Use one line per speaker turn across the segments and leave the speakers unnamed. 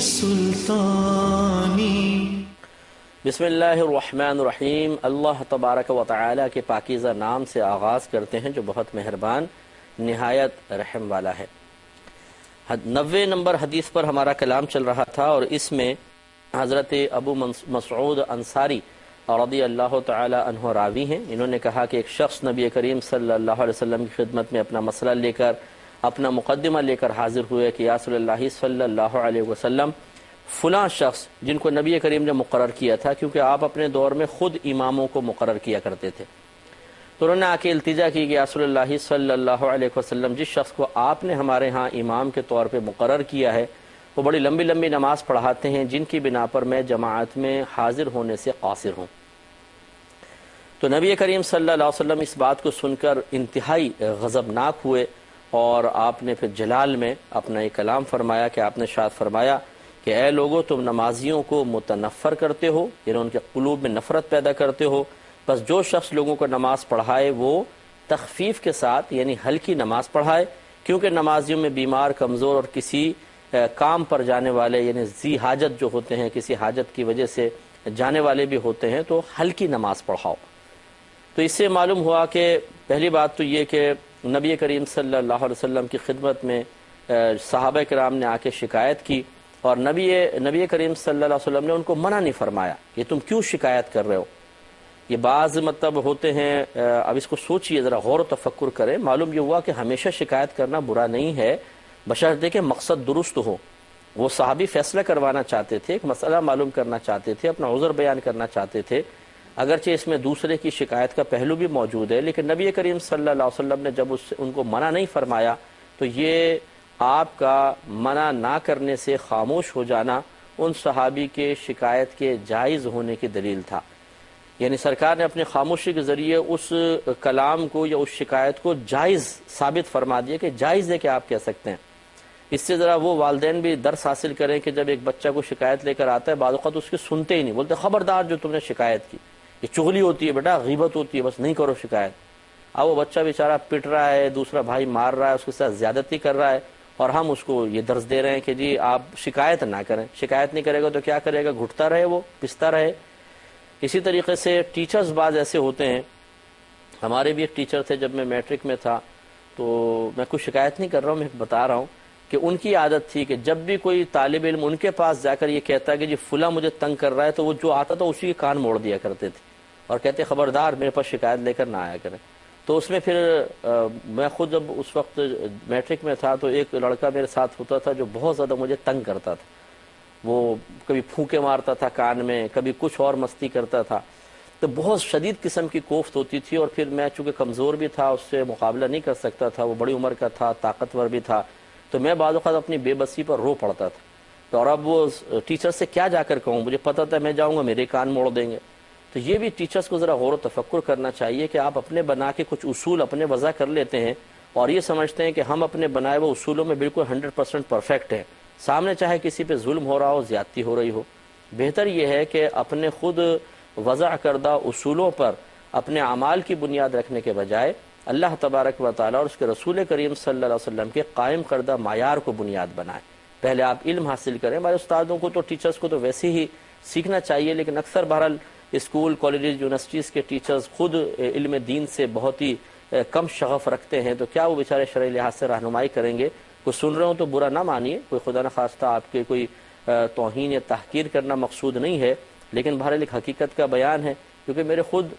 السلطان.
بسم اللہ الرحمن الرحیم. اللہ تبارک و تعالی کے پاکیزہ نام سے آغاز کرتے ہیں جو بہت مہربان نہایت رحم والا ہے. 90 نمبر حدیث پر ہمارا کلام چل رہا تھا اور اس میں حضرت ابو مسعود انصاری رضی اللہ تعالی عنہ راوی ہیں. انہوں نے کہا کہ ایک شخص نبی کریم صلی اللہ علیہ وسلم کی خدمت میں اپنا مسئلہ لے کر اپنا مقدمہ لے کر حاضر ہوئے کہ یا رسول اللہ صلی اللہ علیہ وسلم فلاں شخص جن کو نبی کریم نے مقرر کیا تھا، کیونکہ آپ اپنے دور میں خود اماموں کو مقرر کیا کرتے تھے، تو انہوں نے آ کے التجا کی کہ یا رسول اللہ صلی اللہ علیہ وسلم جس شخص کو آپ نے ہمارے ہاں امام کے طور پہ مقرر کیا ہے وہ بڑی لمبی لمبی نماز پڑھاتے ہیں جن کی بنا پر میں جماعت میں حاضر ہونے سے قاصر ہوں. تو نبی کریم صلی اللہ علیہ وسلم اس بات کو سن کر انتہائی غضبناک ہوئے اور آپ نے پھر جلال میں اپنا ایک کلام فرمایا کہ آپ نے ارشاد فرمایا کہ اے لوگو تم نمازیوں کو متنفر کرتے ہو، یعنی ان کے قلوب میں نفرت پیدا کرتے ہو، بس جو شخص لوگوں کو نماز پڑھائے وہ تخفیف کے ساتھ یعنی ہلکی نماز پڑھائے، کیونکہ نمازیوں میں بیمار، کمزور اور کسی کام پر جانے والے یعنی ذی حاجت جو ہوتے ہیں، کسی حاجت کی وجہ سے جانے والے بھی ہوتے ہیں، تو ہلکی نماز پڑھاؤ. تو اس سے معلوم ہوا کہ پہلی بات تو یہ کہ نبی کریم صلی اللہ علیہ وسلم کی خدمت میں صحابہ کرام نے آ کے شکایت کی اور نبی کریم صلی اللہ علیہ وسلم نے ان کو منع نہیں فرمایا کہ تم کیوں شکایت کر رہے ہو. یہ بعض مطلب ہوتے ہیں، اب اس کو سوچئے، ذرا غور و تفکر کریں. معلوم یہ ہوا کہ ہمیشہ شکایت کرنا برا نہیں ہے بشرطے کہ مقصد درست ہو. وہ صحابی فیصلہ کروانا چاہتے تھے، ایک مسئلہ معلوم کرنا چاہتے تھے، اپنا عذر بیان کرنا چاہتے تھے، اگرچہ اس میں دوسرے کی شکایت کا پہلو بھی موجود ہے، لیکن نبی کریم صلی اللہ علیہ وسلم نے جب ان کو منع نہیں فرمایا تو یہ آپ کا منع نہ کرنے سے خاموش ہو جانا ان صحابی کے شکایت کے جائز ہونے کی دلیل تھا. یعنی سرکار نے اپنی خاموشی کے ذریعے اس کلام کو یا اس شکایت کو جائز ثابت فرما دیا کہ جائز ہے کہ آپ کہہ سکتے ہیں. اس سے ذرا وہ والدین بھی درس حاصل کریں کہ جب ایک بچہ کو شکایت لے کر آتا ہے بعض اوقات اس کی سنتے ہی نہیں، بولتے خبردار جو تم نے شکایت کی، یہ چغلی ہوتی ہے بیٹا، غیبت ہوتی ہے، بس نہیں کرو شکایت. اب وہ بچہ بیچارہ پٹ رہا ہے، دوسرا بھائی مار رہا ہے، اس کے ساتھ زیادتی کر رہا ہے اور ہم اس کو یہ درس دے رہے ہیں کہ جی آپ شکایت نہ کریں. شکایت نہیں کرے گا تو کیا کرے گا؟ گھٹتا رہے، وہ پستا رہے. اسی طریقے سے ٹیچرز بعض ایسے ہوتے ہیں. ہمارے بھی ایک ٹیچر تھے جب میں میٹرک میں تھا، تو میں کوئی شکایت نہیں کر رہا ہوں، میں بتا رہا ہوں کہ ان کی عادت تھی کہ جب بھی کوئی طالب علم ان کے پاس جا کر یہ کہتا ہے کہ جی فلاں مجھے تنگ کر رہا ہے، تو وہ جو آتا تھا اسی کے کان موڑ دیا کرتے تھے اور کہتے خبردار میرے پاس شکایت لے کر نہ آیا کریں. تو اس میں پھر میں خود جب اس وقت میٹرک میں تھا تو ایک لڑکا میرے ساتھ ہوتا تھا جو بہت زیادہ مجھے تنگ کرتا تھا. وہ کبھی پھونکے مارتا تھا کان میں، کبھی کچھ اور مستی کرتا تھا، تو بہت شدید قسم کی کوفت ہوتی تھی. اور پھر میں چونکہ کمزور بھی تھا، اس سے مقابلہ نہیں کر سکتا تھا، وہ بڑی عمر کا تھا، طاقتور بھی تھا، تو میں بعض اوقات اپنی بے بسی پر رو پڑتا تھا. تو اور اب وہ ٹیچر سے کیا جا کر کہوں، مجھے پتہ تھا میں جاؤں گا میرے کان موڑ دیں گے. تو یہ بھی ٹیچرز کو ذرا غور و تفکر کرنا چاہیے کہ آپ اپنے بنا کے کچھ اصول اپنے وضع کر لیتے ہیں اور یہ سمجھتے ہیں کہ ہم اپنے بنائے ہوئے اصولوں میں بالکل 100% پرفیکٹ ہیں. سامنے چاہے کسی پہ ظلم ہو رہا ہو، زیادتی ہو رہی ہو، بہتر یہ ہے کہ اپنے خود وضع کردہ اصولوں پر اپنے اعمال کی بنیاد رکھنے کے بجائے اللہ تبارک و تعالیٰ اور اس کے رسول کریم صلی اللہ علیہ وسلم کے قائم کردہ معیار کو بنیاد بنائیں. پہلے آپ علم حاصل کریں. ہمارے استادوں کو تو ٹیچرز کو تو ویسے ہی سیکھنا چاہیے، لیکن اکثر بہرحال اسکول، کالجز، یونیورسٹیز کے ٹیچرز خود علم دین سے بہت ہی کم شغف رکھتے ہیں، تو کیا وہ بیچارے شرعی لحاظ سے رہنمائی کریں گے؟ کوئی سن رہے ہوں تو برا نہ مانیے، کوئی خدا نخواستہ آپ کے کوئی توہین یا تحقیر کرنا مقصود نہیں ہے، لیکن بہرحال ایک حقیقت کا بیان ہے. کیونکہ میرے خود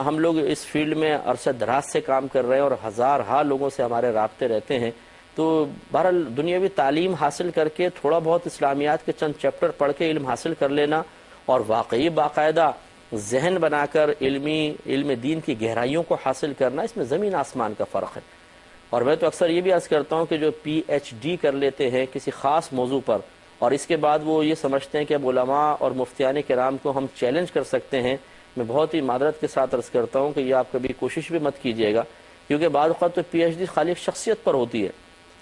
ہم لوگ اس فیلڈ میں عرصہ دراز سے کام کر رہے ہیں اور ہزارہا لوگوں سے ہمارے رابطے رہتے ہیں. تو بہرحال دنیاوی تعلیم حاصل کر کے تھوڑا بہت اسلامیات کے چند چیپٹر پڑھ کے علم حاصل کر لینا اور واقعی باقاعدہ ذہن بنا کر علم دین کی گہرائیوں کو حاصل کرنا، اس میں زمین آسمان کا فرق ہے. اور میں تو اکثر یہ بھی عرض کرتا ہوں کہ جو PhD کر لیتے ہیں کسی خاص موضوع پر اور اس کے بعد وہ یہ سمجھتے ہیں کہ اب علماء اور مفتیان کرام کو ہم چیلنج کر سکتے ہیں، میں بہت ہی معذرت کے ساتھ عرض کرتا ہوں کہ یہ آپ کبھی کوشش بھی مت کیجیے گا، کیونکہ بعض اوقات تو PhD خالی ایک شخصیت پر ہوتی ہے.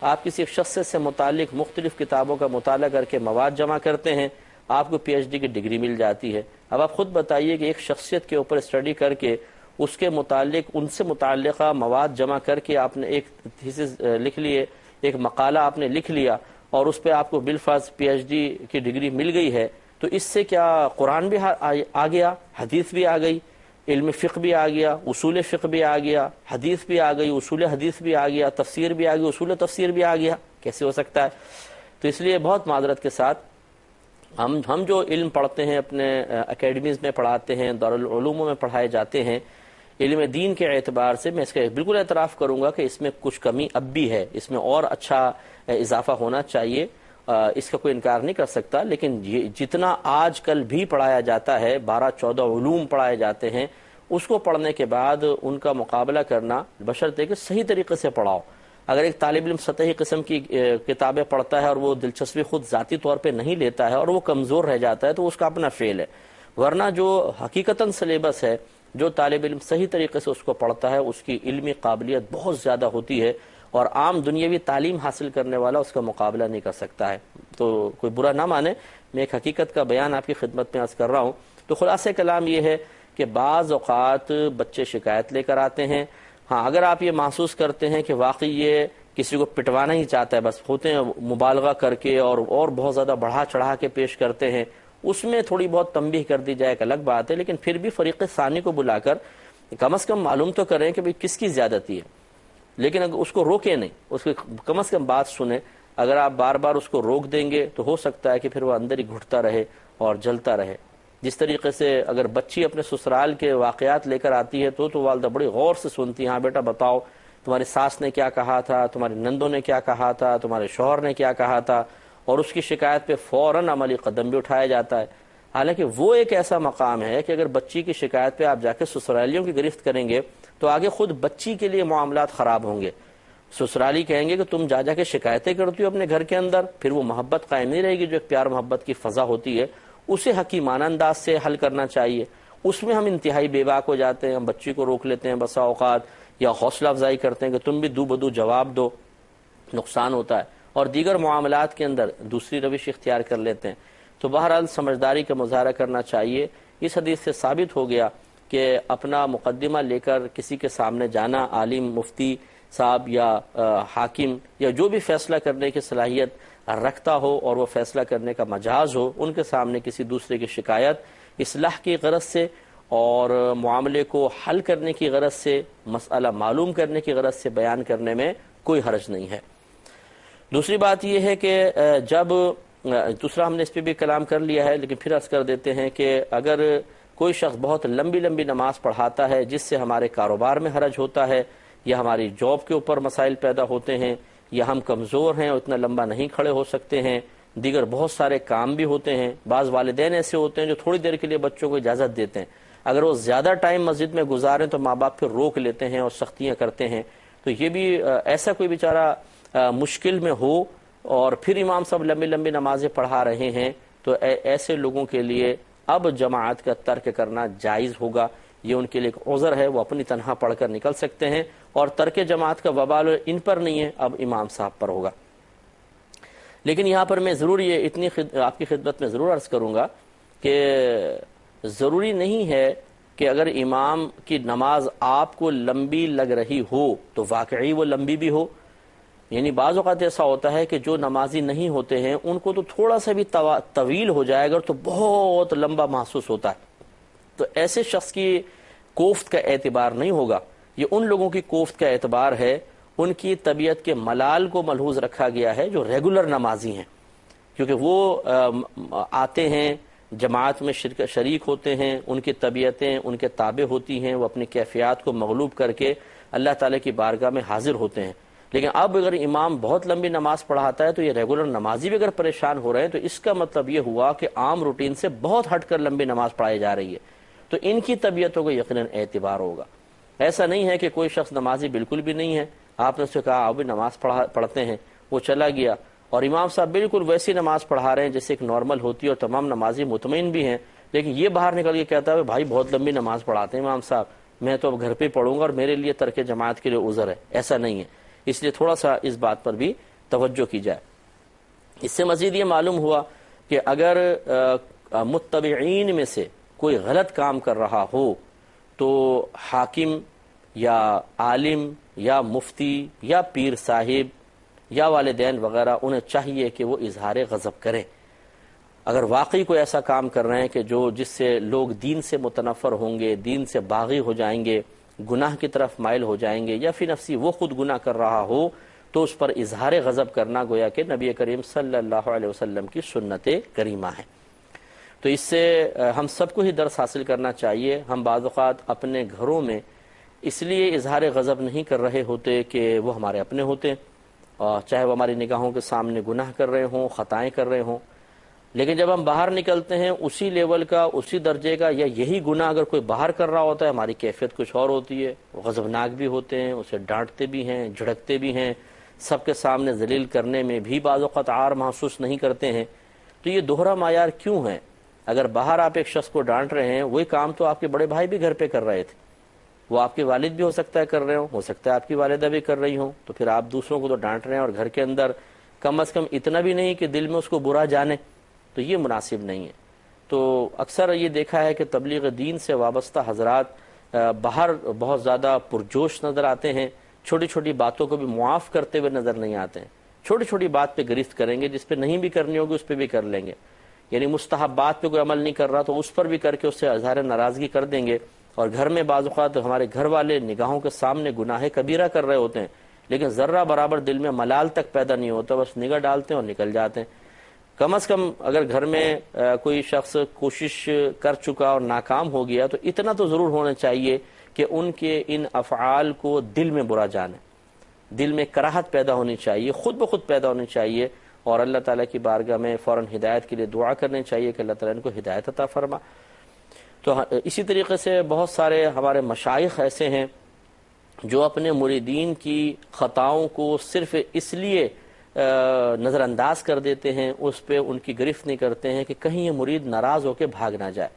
آپ کسی ایک شخصیت سے متعلق مختلف کتابوں کا مطالعہ کر کے مواد جمع کرتے ہیں، آپ کو PhD کی ڈگری مل جاتی ہے. اب آپ خود بتائیے کہ ایک شخصیت کے اوپر اسٹڈی کر کے اس کے متعلق ان سے متعلقہ مواد جمع کر کے آپ نے ایک تھیسس لکھ لیے، ایک مقالہ آپ نے لکھ لیا اور اس پہ آپ کو بالفرض پی ایچ ڈی کی ڈگری مل گئی ہے، تو اس سے کیا قرآن بھی آ گیا، حدیث بھی آ گئی، علم فقہ بھی آ گیا، اصول فقہ بھی آ گیا، حدیث بھی آ گئی، اصول حدیث بھی آ گیا، تفسیر بھی آ گئی، اصول تفسیر بھی آ گیا؟ کیسے ہو سکتا ہے؟ تو اس لیے بہت معذرت کے ساتھ ہم جو علم پڑھتے ہیں اپنے اکیڈمیز میں پڑھاتے ہیں، دارالعلوموں میں پڑھائے جاتے ہیں، علم دین کے اعتبار سے میں اس کا بالکل اعتراف کروں گا کہ اس میں کچھ کمی اب بھی ہے، اس میں اور اچھا اضافہ ہونا چاہیے، اس کا کوئی انکار نہیں کر سکتا، لیکن جتنا آج کل بھی پڑھایا جاتا ہے، 12-14 علوم پڑھائے جاتے ہیں، اس کو پڑھنے کے بعد ان کا مقابلہ کرنا بشرطے کہ صحیح طریقے سے پڑھاؤ۔ اگر ایک طالب علم سطحی قسم کی کتابیں پڑھتا ہے اور وہ دلچسپی خود ذاتی طور پہ نہیں لیتا ہے اور وہ کمزور رہ جاتا ہے تو اس کا اپنا فیل ہے، ورنہ جو حقیقتاً سلیبس ہے، جو طالب علم صحیح طریقے سے اس کو پڑھتا ہے، اس کی علمی قابلیت بہت زیادہ ہوتی ہے اور عام دنیاوی تعلیم حاصل کرنے والا اس کا مقابلہ نہیں کر سکتا ہے۔ تو کوئی برا نہ مانے، میں ایک حقیقت کا بیان آپ کی خدمت میں عرض کر رہا ہوں۔ تو خلاصہ کلام یہ ہے کہ بعض اوقات بچے شکایت لے کر آتے ہیں، ہاں اگر آپ یہ محسوس کرتے ہیں کہ واقعی یہ کسی کو پٹوانا ہی چاہتا ہے، بس ہوتے ہیں مبالغہ کر کے اور بہت زیادہ بڑھا چڑھا کے پیش کرتے ہیں، اس میں تھوڑی بہت تنبیہ کر دی جائے ایک الگ بات ہے، لیکن پھر بھی فریق ثانی کو بلا کر کم از کم معلوم تو کریں کہ کس کی زیادتی ہے، لیکن اگر اس کو روکے نہیں، اس کی کم از کم بات سنیں۔ اگر آپ بار بار اس کو روک دیں گے تو ہو سکتا ہے کہ پھر وہ اندر ہی گھٹتا رہے اور جلتا رہے۔ جس طریقے سے اگر بچی اپنے سسرال کے واقعات لے کر آتی ہے تو والدہ بڑی غور سے سنتی ہے، ہاں بیٹا بتاؤ تمہاری ساس نے کیا کہا تھا، تمہاری نندوں نے کیا کہا تھا، تمہارے شوہر نے کیا کہا تھا، اور اس کی شکایت پہ فوراً عملی قدم بھی اٹھایا جاتا ہے۔ حالانکہ وہ ایک ایسا مقام ہے کہ اگر بچی کی شکایت پہ آپ جا کے سسرالیوں کی گرفت کریں گے تو آگے خود بچی کے لیے معاملات خراب ہوں گے۔ سسرالی کہیں گے کہ تم جا کے شکایتیں کرتی ہو اپنے گھر کے اندر، پھر وہ محبت قائم نہیں رہے گی، جو ایک پیار محبت کی فضا ہوتی ہے اسے حکیمانہ انداز سے حل کرنا چاہیے۔ اس میں ہم انتہائی بے باک ہو جاتے ہیں، ہم بچی کو روک لیتے ہیں بسا اوقات، یا حوصلہ افزائی کرتے ہیں کہ تم بھی دو بدو جواب دو، نقصان ہوتا ہے، اور دیگر معاملات کے اندر دوسری روش اختیار کر لیتے ہیں۔ تو بہرحال سمجھداری کا مظاہرہ کرنا چاہیے۔ اس حدیث سے ثابت ہو گیا کہ اپنا مقدمہ لے کر کسی کے سامنے جانا، عالم، مفتی صاحب یا حاکم یا جو بھی فیصلہ کرنے کی صلاحیت رکھتا ہو اور وہ فیصلہ کرنے کا مجاز ہو، ان کے سامنے کسی دوسرے کی شکایت اصلاح کی غرض سے اور معاملے کو حل کرنے کی غرض سے، مسئلہ معلوم کرنے کی غرض سے بیان کرنے میں کوئی حرج نہیں ہے۔ دوسری بات یہ ہے کہ جب دوسرا ہم نے اس پہ بھی کلام کر لیا ہے لیکن پھر عرض کر دیتے ہیں کہ اگر کوئی شخص بہت لمبی نماز پڑھاتا ہے جس سے ہمارے کاروبار میں حرج ہوتا ہے یا ہماری جاب کے اوپر مسائل پیدا ہوتے ہیں یا ہم کمزور ہیں اور اتنا لمبا نہیں کھڑے ہو سکتے ہیں، دیگر بہت سارے کام بھی ہوتے ہیں، بعض والدین ایسے ہوتے ہیں جو تھوڑی دیر کے لیے بچوں کو اجازت دیتے ہیں، اگر وہ زیادہ ٹائم مسجد میں گزاریں تو ماں باپ پھر روک لیتے ہیں اور سختیاں کرتے ہیں۔ تو یہ بھی ایسا کوئی بیچارہ مشکل میں ہو اور پھر امام صاحب لمبی نمازیں پڑھا رہے ہیں تو ایسے لوگوں کے لیے اب جماعت کا ترک کرنا جائز ہوگا، یہ ان کے لیے ایک عذر ہے، وہ اپنی تنہا پڑھ کر نکل سکتے ہیں، اور ترک جماعت کا وبال ان پر نہیں ہے، اب امام صاحب پر ہوگا۔ لیکن یہاں پر میں ضرور یہ اتنی آپ کی خدمت میں ضرور عرض کروں گا کہ ضروری نہیں ہے کہ اگر امام کی نماز آپ کو لمبی لگ رہی ہو تو واقعی وہ لمبی بھی ہو۔ یعنی بعض اوقات ایسا ہوتا ہے کہ جو نمازی نہیں ہوتے ہیں ان کو تو تھوڑا سا بھی طویل ہو جائے گا تو بہت لمبا محسوس ہوتا ہے، تو ایسے شخص کی کوفت کا اعتبار نہیں ہوگا، یہ ان لوگوں کی کوفت کا اعتبار ہے، ان کی طبیعت کے ملال کو ملحوظ رکھا گیا ہے جو ریگولر نمازی ہیں، کیونکہ وہ آتے ہیں جماعت میں شریک ہوتے ہیں، ان کی طبیعتیں ان کے تابع ہوتی ہیں، وہ اپنی کیفیات کو مغلوب کر کے اللہ تعالیٰ کی بارگاہ میں حاضر ہوتے ہیں۔ لیکن اب اگر امام بہت لمبی نماز پڑھاتا ہے تو یہ ریگولر نمازی بھی اگر پریشان ہو رہے ہیں تو اس کا مطلب یہ ہوا کہ عام روٹین سے بہت ہٹ کر لمبی نماز پڑھائی جا رہی ہے، تو ان کی طبیعتوں کو یقیناً اعتبار ہوگا۔ ایسا نہیں ہے کہ کوئی شخص نمازی بالکل بھی نہیں ہے، آپ نے اس سے کہا آپ بھی نماز پڑھتے ہیں، وہ چلا گیا اور امام صاحب بالکل ویسی نماز پڑھا رہے ہیں جیسے ایک نارمل ہوتی ہے اور تمام نمازی مطمئن بھی ہیں، لیکن یہ باہر نکل کے کہتا ہے بھائی بہت لمبی نماز پڑھاتے ہیں امام صاحب، میں تو اب گھر پہ پڑھوں گا اور میرے لیے ترک جماعت کے لیے عذر ہے۔ ایسا نہیں ہے، اس لیے تھوڑا سا اس بات پر بھی توجہ کی جائے۔ اس سے مزید یہ معلوم ہوا کہ اگر متبعین میں سے کوئی غلط کام کر رہا ہو تو حاکم یا عالم یا مفتی یا پیر صاحب یا والدین وغیرہ، انہیں چاہیے کہ وہ اظہار غضب کریں۔ اگر واقعی کوئی ایسا کام کر رہے ہیں کہ جس سے لوگ دین سے متنفر ہوں گے، دین سے باغی ہو جائیں گے، گناہ کی طرف مائل ہو جائیں گے، یا فی نفسی وہ خود گناہ کر رہا ہو، تو اس پر اظہار غضب کرنا گویا کہ نبی کریم صلی اللہ علیہ وسلم کی سنت کریمہ ہے۔ تو اس سے ہم سب کو ہی درس حاصل کرنا چاہیے۔ ہم بعض اوقات اپنے گھروں میں اس لیے اظہار غضب نہیں کر رہے ہوتے کہ وہ ہمارے اپنے ہوتے ہیں، اور چاہے وہ ہماری نگاہوں کے سامنے گناہ کر رہے ہوں، خطائیں کر رہے ہوں، لیکن جب ہم باہر نکلتے ہیں اسی لیول کا، اسی درجے کا، یا یہی گناہ اگر کوئی باہر کر رہا ہوتا ہے، ہماری کیفیت کچھ اور ہوتی ہے، وہ غضبناک بھی ہوتے ہیں، اسے ڈانٹتے بھی ہیں، جھڑکتے بھی ہیں، سب کے سامنے ذلیل کرنے میں بھی بعض اوقات عار محسوس نہیں کرتے ہیں۔ تو یہ دوہرا معیار کیوں ہے؟ اگر باہر آپ ایک شخص کو ڈانٹ رہے ہیں، وہی کام تو آپ کے بڑے بھائی بھی گھر پہ کر رہے تھے، وہ آپ کے والد بھی ہو سکتا ہے کر رہے ہوں، ہو سکتا ہے آپ کی والدہ بھی کر رہی ہوں، تو پھر آپ دوسروں کو تو ڈانٹ رہے ہیں، اور گھر کے اندر کم از کم اتنا بھی نہیں کہ دل میں اس کو برا جانے، تو یہ مناسب نہیں ہے۔ تو اکثر یہ دیکھا ہے کہ تبلیغ دین سے وابستہ حضرات باہر بہت زیادہ پرجوش نظر آتے ہیں، چھوٹی چھوٹی باتوں کو بھی معاف کرتے ہوئے نظر نہیں آتے ہیں، چھوٹی چھوٹی بات پہ گرفت کریں گے، جس پہ نہیں بھی کرنی ہوگی اس پہ بھی کر لیں گے، یعنی مستحبات پہ کوئی عمل نہیں کر رہا تو اس پر بھی کر کے اس سے اظہار ناراضگی کر دیں گے۔ اور گھر میں بعض اوقات ہمارے گھر والے نگاہوں کے سامنے گناہ کبیرہ کر رہے ہوتے ہیں، لیکن ذرہ برابر دل میں ملال تک پیدا نہیں ہوتا، بس نگاہ ڈالتے ہیں اور نکل جاتے ہیں۔ کم از کم اگر گھر میں کوئی شخص کوشش کر چکا اور ناکام ہو گیا تو اتنا تو ضرور ہونا چاہیے کہ ان کے ان افعال کو دل میں برا جانے، دل میں کراہت پیدا ہونی چاہیے، خود بخود پیدا ہونی چاہیے، اور اللہ تعالیٰ کی بارگاہ میں فوراً ہدایت کے لیے دعا کرنی چاہیے کہ اللہ تعالیٰ ان کو ہدایت عطا فرما۔ تو اسی طریقے سے بہت سارے ہمارے مشائخ ایسے ہیں جو اپنے مریدین کی خطاؤں کو صرف اس لیے نظر انداز کر دیتے ہیں، اس پہ ان کی گرفت نہیں کرتے ہیں کہ کہیں یہ مرید ناراض ہو کے بھاگ نہ جائے۔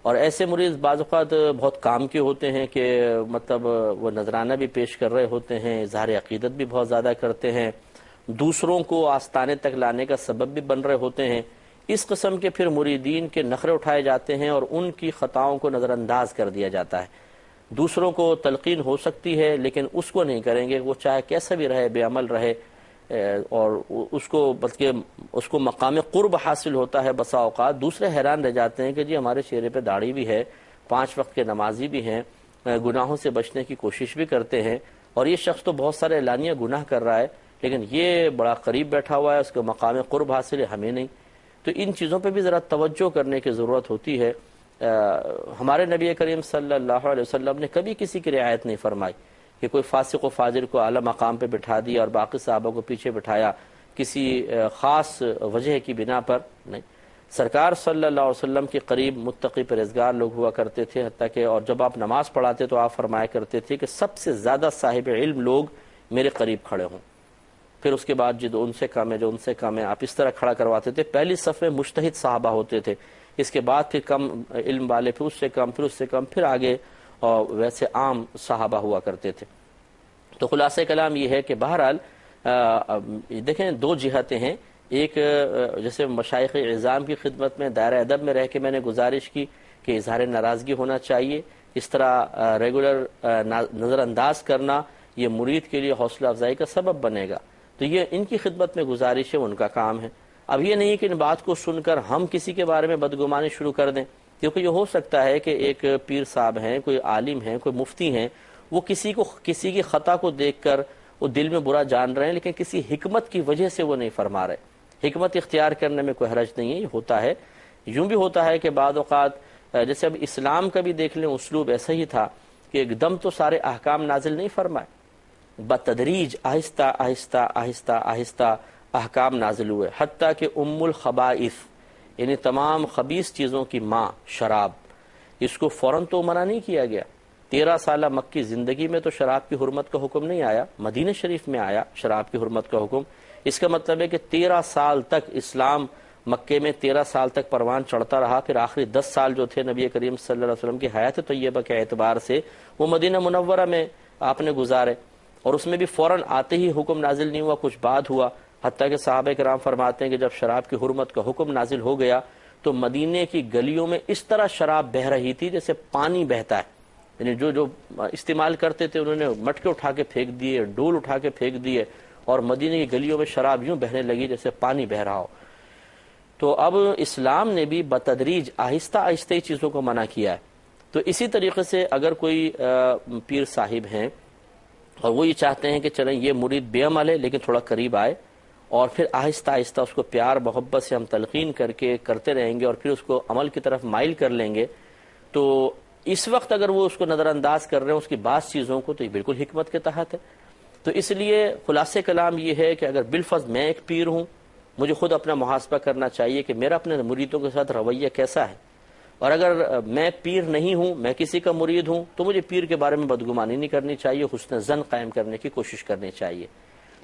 اور ایسے مرید بعض اوقات بہت کام کے ہوتے ہیں کہ مطلب وہ نذرانہ بھی پیش کر رہے ہوتے ہیں، اظہار عقیدت بھی بہت زیادہ کرتے ہیں، دوسروں کو آستانے تک لانے کا سبب بھی بن رہے ہوتے ہیں۔ اس قسم کے پھر مریدین کے نخرے اٹھائے جاتے ہیں اور ان کی خطاؤں کو نظر انداز کر دیا جاتا ہے۔ دوسروں کو تلقین ہو سکتی ہے لیکن اس کو نہیں کریں گے، وہ چاہے کیسا بھی رہے، بے عمل رہے، اور اس کو بلکہ اس کو مقام قرب حاصل ہوتا ہے۔ بسا اوقات دوسرے حیران رہ جاتے ہیں کہ جی ہمارے چہرے پہ داڑھی بھی ہے، 5 وقت کے نمازی بھی ہیں، گناہوں سے بچنے کی کوشش بھی کرتے ہیں، اور یہ شخص تو بہت سارے اعلانیہ گناہ کر رہا ہے لیکن یہ بڑا قریب بیٹھا ہوا ہے، اس کو مقام قرب حاصل ہے، ہمیں نہیں۔ تو ان چیزوں پہ بھی ذرا توجہ کرنے کی ضرورت ہوتی ہے۔ ہمارے نبی کریم صلی اللہ علیہ وسلم نے کبھی کسی کی رعایت نہیں فرمائی کہ کوئی فاسق و فاجر کو اعلیٰ مقام پہ بٹھا دیا اور باقی صحابہ کو پیچھے بٹھایا کسی خاص وجہ کی بنا پر، نہیں۔ سرکار صلی اللہ علیہ وسلم کے قریب متقی پرہیزگار لوگ ہوا کرتے تھے، حتیٰ کہ اور جب آپ نماز پڑھاتے تو آپ فرمایا کرتے تھے کہ سب سے زیادہ صاحب علم لوگ میرے قریب کھڑے ہوں، پھر اس کے بعد جو ان سے کم ہے، جو ان سے کم ہے، آپ اس طرح کھڑا کرواتے تھے۔ پہلی صف میں مجتہد صحابہ ہوتے تھے، اس کے بعد پھر کم علم والے، پھر اس سے کم، پھر اس سے کم، پھر آگے اور ویسے عام صحابہ ہوا کرتے تھے۔ تو خلاصہ کلام یہ ہے کہ بہرحال دیکھیں 2 جہتیں ہیں، ایک جیسے مشائخ اعظام کی خدمت میں دائرہ ادب میں رہ کے میں نے گزارش کی کہ اظہار ناراضگی ہونا چاہیے، اس طرح ریگولر نظر انداز کرنا یہ مرید کے لیے حوصلہ افزائی کا سبب بنے گا، تو یہ ان کی خدمت میں گزارش ہے، ان کا کام ہے۔ اب یہ نہیں کہ ان بات کو سن کر ہم کسی کے بارے میں بدگمانی شروع کر دیں، کیونکہ یہ ہو سکتا ہے کہ ایک پیر صاحب ہیں، کوئی عالم ہیں، کوئی مفتی ہیں، وہ کسی کی خطا کو دیکھ کر وہ دل میں برا جان رہے ہیں لیکن کسی حکمت کی وجہ سے وہ نہیں فرما رہے۔ حکمت اختیار کرنے میں کوئی حرج نہیں ہے، یہ ہوتا ہے۔ یوں بھی ہوتا ہے کہ بعض اوقات جیسے اب اسلام کا بھی دیکھ لیں اسلوب ایسا ہی تھا کہ ایک دم تو سارے احکام نازل نہیں فرمائے، بتدریج آہستہ آہستہ آہستہ آہستہ احکام نازل ہوئے، حتیٰ کہ الخبائث یعنی تمام خبیث چیزوں کی ماں شراب، اس کو فوراً تو منع نہیں کیا گیا۔ 13 سالہ مکی زندگی میں تو شراب کی حرمت کا حکم نہیں آیا، مدینہ شریف میں آیا شراب کی حرمت کا حکم۔ اس کا مطلب ہے کہ 13 سال تک اسلام مکے میں 13 سال تک پروان چڑھتا رہا، پھر آخری 10 سال جو تھے نبی کریم صلی اللہ علیہ وسلم کی حیات طیبہ کے اعتبار سے وہ مدینہ منورہ میں آپ نے گزارے، اور اس میں بھی فوراً آتے ہی حکم نازل نہیں ہوا، کچھ بعد ہوا، حتیٰ کہ صحابہ کرام فرماتے ہیں کہ جب شراب کی حرمت کا حکم نازل ہو گیا تو مدینے کی گلیوں میں اس طرح شراب بہہ رہی تھی جیسے پانی بہتا ہے، یعنی جو استعمال کرتے تھے انہوں نے مٹکے اٹھا کے پھینک دیے، ڈول اٹھا کے پھینک دیے، اور مدینے کی گلیوں میں شراب یوں بہنے لگی جیسے پانی بہ رہا ہو۔ تو اب اسلام نے بھی بتدریج آہستہ آہستہ چیزوں کو منع کیا ہے۔ تو اسی طریقے سے اگر کوئی پیر صاحب ہیں اور وہ یہ چاہتے ہیں کہ چلیں یہ مرید بے عمل ہے لیکن تھوڑا قریب آئے، اور پھر آہستہ آہستہ اس کو پیار محبت سے ہم تلقین کر کے کرتے رہیں گے اور پھر اس کو عمل کی طرف مائل کر لیں گے، تو اس وقت اگر وہ اس کو نظر انداز کر رہے ہیں اس کی بعض چیزوں کو، تو یہ بالکل حکمت کے تحت ہے۔ تو اس لیے خلاصے کلام یہ ہے کہ اگر بالفرض میں ایک پیر ہوں، مجھے خود اپنا محاسبہ کرنا چاہیے کہ میرا اپنے مریدوں کے ساتھ رویہ کیسا ہے، اور اگر میں پیر نہیں ہوں، میں کسی کا مرید ہوں، تو مجھے پیر کے بارے میں بدگمانی نہیں کرنی چاہیے، حسن ظن قائم کرنے کی کوشش کرنی چاہیے۔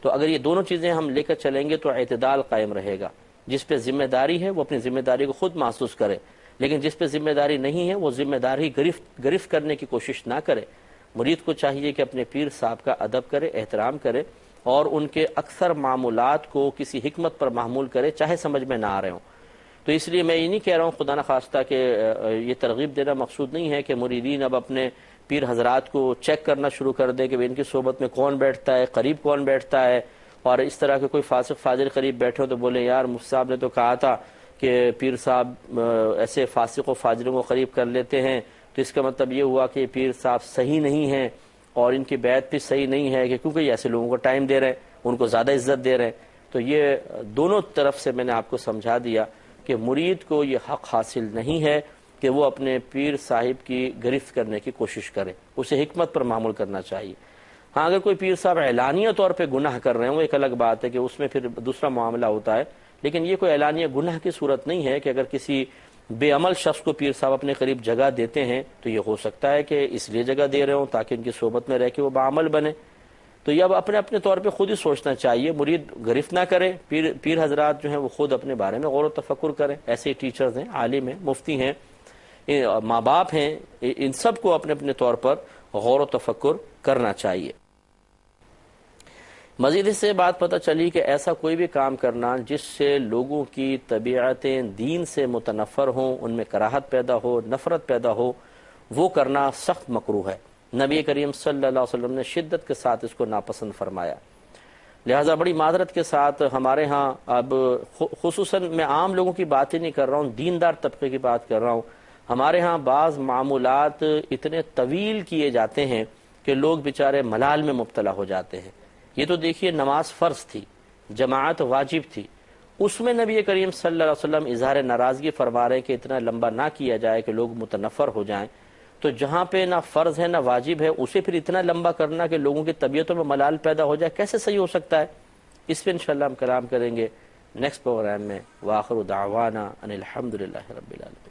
تو اگر یہ دونوں چیزیں ہم لے کر چلیں گے تو اعتدال قائم رہے گا۔ جس پہ ذمہ داری ہے وہ اپنی ذمہ داری کو خود محسوس کرے، لیکن جس پہ ذمہ داری نہیں ہے وہ ذمہ داری گرفت کرنے کی کوشش نہ کرے۔ مرید کو چاہیے کہ اپنے پیر صاحب کا ادب کرے، احترام کرے، اور ان کے اکثر معمولات کو کسی حکمت پر محمول کرے، چاہے سمجھ میں نہ آ رہے ہوں۔ تو اس لیے میں یہ نہیں کہہ رہا ہوں خدا نخواستہ کہ یہ ترغیب دینا مقصود نہیں ہے کہ مریدین اب اپنے پیر حضرات کو چیک کرنا شروع کر دیں کہ ان کی صحبت میں کون بیٹھتا ہے، قریب کون بیٹھتا ہے، اور اس طرح کے کوئی فاسق فاجر قریب بیٹھے ہو تو بولے یار مفتی صاحب نے تو کہا تھا کہ پیر صاحب ایسے فاسق و فاجروں کو قریب کر لیتے ہیں، تو اس کا مطلب یہ ہوا کہ پیر صاحب صحیح نہیں ہیں اور ان کی بیعت بھی صحیح نہیں ہے، کہ کیونکہ یہ ایسے لوگوں کو ٹائم دے رہے ہیں، ان کو زیادہ عزت دے رہے ہیں۔ تو یہ دونوں طرف سے میں نے آپ کو سمجھا دیا کہ مرید کو یہ حق حاصل نہیں ہے کہ وہ اپنے پیر صاحب کی گرفت کرنے کی کوشش کرے، اسے حکمت پر معمول کرنا چاہیے۔ ہاں اگر کوئی پیر صاحب اعلانیہ طور پہ گناہ کر رہے ہیں وہ ایک الگ بات ہے کہ اس میں پھر دوسرا معاملہ ہوتا ہے، لیکن یہ کوئی اعلانیہ گناہ کی صورت نہیں ہے کہ اگر کسی بے عمل شخص کو پیر صاحب اپنے قریب جگہ دیتے ہیں تو یہ ہو سکتا ہے کہ اس لیے جگہ دے رہے ہوں تاکہ ان کی صحبت میں رہ کے وہ باعمل بنے۔ تو یہ اب اپنے اپنے طور پہ خود ہی سوچنا چاہیے، مرید گرفت نہ کرے، پیر حضرات جو ہیں وہ خود اپنے بارے میں غور و تفکر کریں۔ ایسے ٹیچرز ہیں، عالم ہیں، مفتی ہیں، ماں باپ ہیں، ان سب کو اپنے اپنے طور پر غور و تفکر کرنا چاہیے۔ مزید اس سے بات پتہ چلی کہ ایسا کوئی بھی کام کرنا جس سے لوگوں کی طبیعتیں دین سے متنفر ہوں، ان میں کراہت پیدا ہو، نفرت پیدا ہو، وہ کرنا سخت مکروہ ہے۔ نبی کریم صلی اللہ علیہ وسلم نے شدت کے ساتھ اس کو ناپسند فرمایا۔ لہٰذا بڑی معذرت کے ساتھ ہمارے ہاں اب خصوصاً میں عام لوگوں کی بات ہی نہیں کر رہا ہوں، دیندار طبقے کی بات کر رہا ہوں، ہمارے ہاں بعض معمولات اتنے طویل کیے جاتے ہیں کہ لوگ بیچارے ملال میں مبتلا ہو جاتے ہیں۔ یہ تو دیکھیے نماز فرض تھی، جماعت واجب تھی، اس میں نبی کریم صلی اللہ علیہ وسلم اظہار ناراضگی فرما رہے ہیں کہ اتنا لمبا نہ کیا جائے کہ لوگ متنفر ہو جائیں۔ تو جہاں پہ نہ فرض ہے نہ واجب ہے اسے پھر اتنا لمبا کرنا کہ لوگوں کی طبیعتوں میں ملال پیدا ہو جائے، کیسے صحیح ہو سکتا ہے؟ اس پہ انشاءاللہ ہم کلام کریں گے نیکسٹ پروگرام میں۔ وآخر دعوانا ان الحمدللہ رب العالمین۔